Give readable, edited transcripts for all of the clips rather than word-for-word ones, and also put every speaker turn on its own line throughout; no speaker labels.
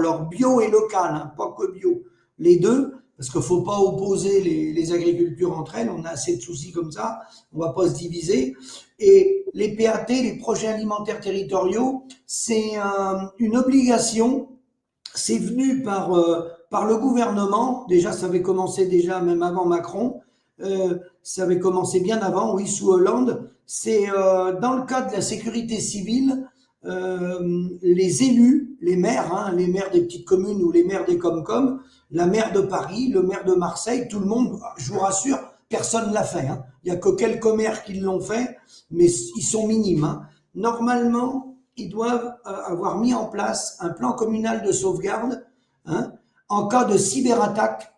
alors bio et local, hein, pas que bio, les deux, parce qu'il ne faut pas opposer les agricultures entre elles, on a assez de soucis comme ça, on ne va pas se diviser. Et les PAT, les projets alimentaires territoriaux, c'est une obligation, c'est venu par le gouvernement, déjà ça avait commencé déjà même avant Macron, ça avait commencé bien avant, oui, sous Hollande, c'est dans le cadre de la sécurité civile, les élus, les maires des petites communes ou les maires des Comcom, la maire de Paris, le maire de Marseille, tout le monde, je vous rassure, personne ne l'a fait. Hein. Il n'y a que quelques maires qui l'ont fait, mais ils sont minimes. Hein. Normalement, ils doivent avoir mis en place un plan communal de sauvegarde, hein, en cas de cyberattaque.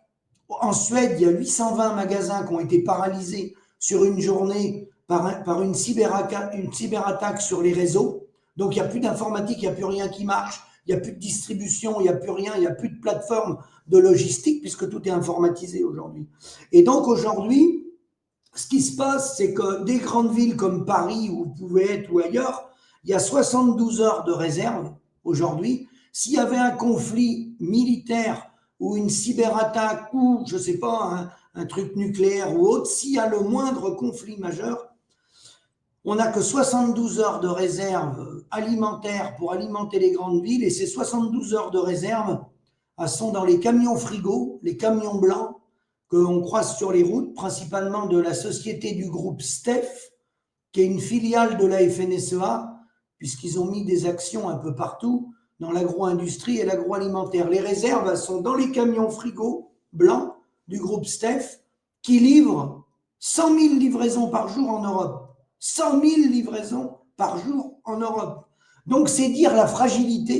En Suède, il y a 820 magasins qui ont été paralysés sur une journée par une cyberattaque sur les réseaux. Donc, il n'y a plus d'informatique, il n'y a plus rien qui marche, il n'y a plus de distribution, il n'y a plus rien, il n'y a plus de plateforme de logistique puisque tout est informatisé aujourd'hui. Et donc, aujourd'hui, ce qui se passe, c'est que des grandes villes comme Paris, où vous pouvez être, ou ailleurs, il y a 72 heures de réserve aujourd'hui. S'il y avait un conflit militaire ou une cyberattaque ou, je ne sais pas, un truc nucléaire ou autre, s'il y a le moindre conflit majeur, on n'a que 72 heures de réserve alimentaire pour alimenter les grandes villes, et ces 72 heures de réserve sont dans les camions frigos, les camions blancs qu'on croise sur les routes, principalement de la société du groupe STEF, qui est une filiale de la FNSEA, puisqu'ils ont mis des actions un peu partout dans l'agro-industrie et l'agroalimentaire. Les réserves, elles sont dans les camions frigos blancs du groupe STEF, qui livrent 100 000 livraisons par jour en Europe. 100 000 livraisons par jour en Europe. Donc, c'est dire la fragilité